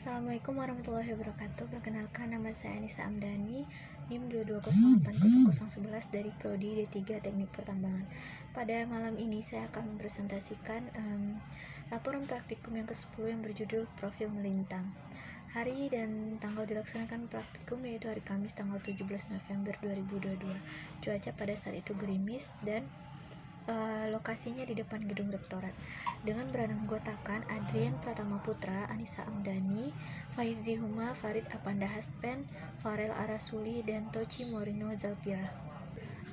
Assalamualaikum warahmatullahi wabarakatuh. Perkenalkan, nama saya Anissa Amdani, NIM 2208011 dari Prodi D3 Teknik Pertambangan. Pada malam ini saya akan mempresentasikan laporan praktikum yang ke-10 yang berjudul Profil Melintang. Hari dan tanggal dilaksanakan praktikum yaitu hari Kamis tanggal 17 November 2022. Cuaca pada saat itu gerimis dan lokasinya di depan gedung rektorat dengan beranggotakan Adrian Pratama Putra, Anissa Amdani, Faizzi Huma, Farid Apanda Haspen, Farel Arasuli, dan Tochi Morino Zalpira.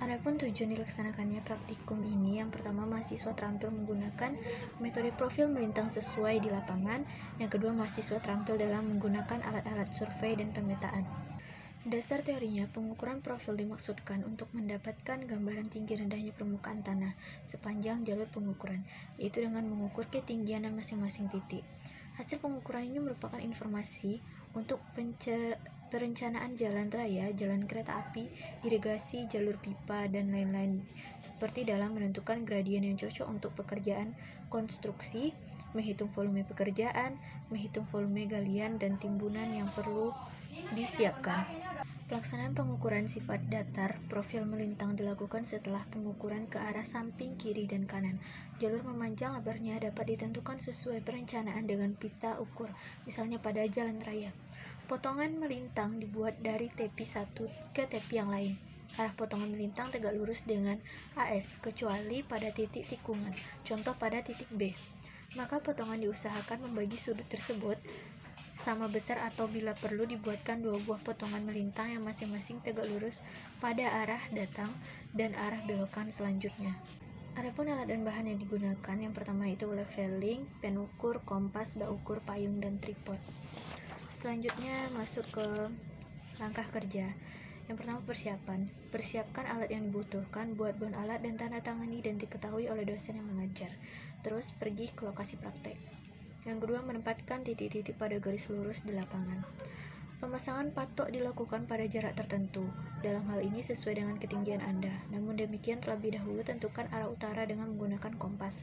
Adapun tujuan dilaksanakannya praktikum ini, yang pertama mahasiswa terampil menggunakan metode profil melintang sesuai di lapangan, yang kedua mahasiswa terampil dalam menggunakan alat-alat survei dan pemetaan. Dasar teorinya, pengukuran profil dimaksudkan untuk mendapatkan gambaran tinggi rendahnya permukaan tanah sepanjang jalur pengukuran, yaitu dengan mengukur ketinggian masing-masing titik. Hasil pengukuran ini merupakan informasi untuk perencanaan jalan raya, jalan kereta api, irigasi, jalur pipa, dan lain-lain, seperti dalam menentukan gradien yang cocok untuk pekerjaan konstruksi, menghitung volume pekerjaan, menghitung volume galian dan timbunan yang perlu disiapkan. Pelaksanaan pengukuran sifat datar profil melintang dilakukan setelah pengukuran ke arah samping, kiri, dan kanan. Jalur memanjang lebarnya dapat ditentukan sesuai perencanaan dengan pita ukur, misalnya pada jalan raya. Potongan melintang dibuat dari tepi satu ke tepi yang lain. Arah potongan melintang tegak lurus dengan AS, kecuali pada titik tikungan, contoh pada titik B. Maka potongan diusahakan membagi sudut tersebut sama besar atau bila perlu dibuatkan dua buah potongan melintang yang masing-masing tegak lurus pada arah datang dan arah belokan selanjutnya. Adapun alat dan bahan yang digunakan, yang pertama itu leveling, pen ukur, kompas, bak ukur, payung, dan tripod. Selanjutnya masuk ke langkah kerja. Yang pertama persiapan. Persiapkan alat yang dibutuhkan, buat bon alat dan tanda tangani dan diketahui oleh dosen yang mengajar. Terus pergi ke lokasi praktek. Yang kedua, menempatkan titik-titik pada garis lurus di lapangan. Pemasangan patok dilakukan pada jarak tertentu. Dalam hal ini sesuai dengan ketinggian Anda. Namun demikian, terlebih dahulu tentukan arah utara dengan menggunakan kompas.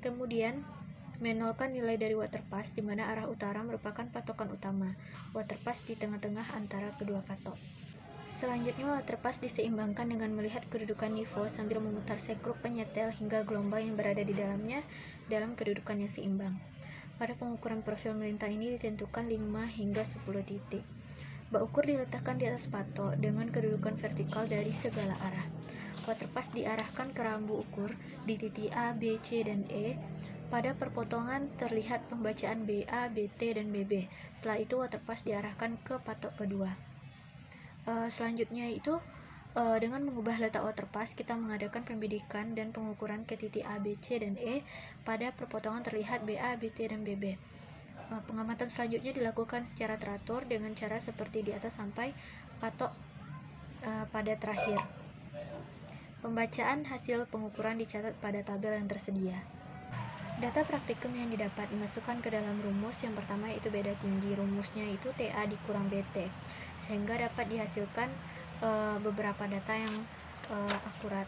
Kemudian, menolkan nilai dari waterpass, di mana arah utara merupakan patokan utama. Waterpass di tengah-tengah antara kedua patok. Selanjutnya, waterpass diseimbangkan dengan melihat kedudukan nivo sambil memutar sekrup penyetel hingga gelombang yang berada di dalamnya dalam kedudukan yang seimbang. Pada pengukuran profil melintang ini ditentukan 5 hingga 10 titik. Bak ukur diletakkan di atas patok dengan kedudukan vertikal dari segala arah. Waterpass diarahkan ke rambu ukur di titik A, B, C, dan E. Pada perpotongan terlihat pembacaan BA, BT, dan BB. Setelah itu waterpass diarahkan ke patok kedua. Selanjutnya itu dengan mengubah letak waterpass, kita mengadakan pembidikan dan pengukuran ke titik A, B, C, dan E. Pada perpotongan terlihat BA, BT, dan BB. Pengamatan selanjutnya dilakukan secara teratur dengan cara seperti di atas sampai patok pada terakhir. Pembacaan hasil pengukuran dicatat pada tabel yang tersedia. Data praktikum yang didapat dimasukkan ke dalam rumus. Yang pertama yaitu beda tinggi. Rumusnya itu TA dikurang BT, sehingga dapat dihasilkan beberapa data yang akurat.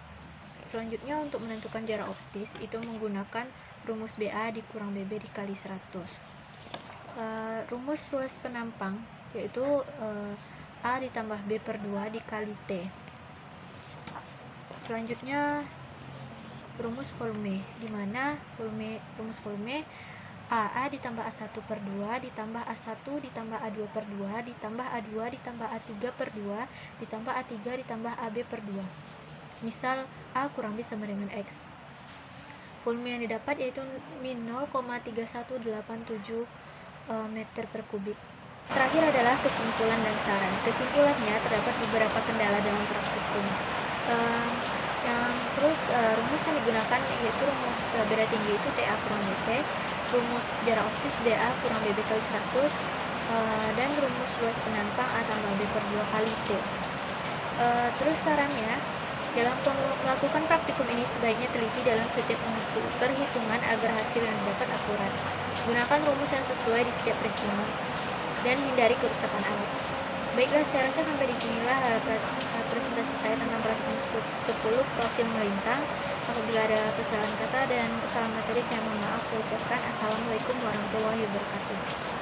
Selanjutnya, untuk menentukan jarak optis itu menggunakan rumus BA dikurang BB dikali 100. Rumus luas penampang yaitu A ditambah B per 2 dikali T. Selanjutnya, rumus volume, di mana rumus volume AA ditambah A1 per 2 ditambah A1 ditambah A2 per 2 ditambah A2 ditambah A3 per 2 ditambah A3 ditambah AB per 2. Misal A kurang B sama dengan X. Volume yang didapat yaitu min 0,3187 meter per kubik. Terakhir adalah kesimpulan dan saran. Kesimpulannya, terdapat beberapa kendala dalam praktikum. Rumus yang digunakan yaitu rumus beda tinggi itu TA kurang BT, rumus jarak optis BA kurang BB kali 100, dan rumus luas penampang A tambah B per 2 kali T. Terus sarannya, dalam melakukan praktikum ini sebaiknya teliti dalam setiap perhitungan agar hasil yang didapat akurat. Gunakan rumus yang sesuai di setiap perhitungan dan hindari kerusakan alat. Baiklah, saya rasa sampai di sinilah presentasi saya tentang praktikum 10 profil melintang. Apabila ada kesalahan kata dan kesalahan materi, saya mohon maaf. Saya ucapkan assalamualaikum warahmatullahi wabarakatuh.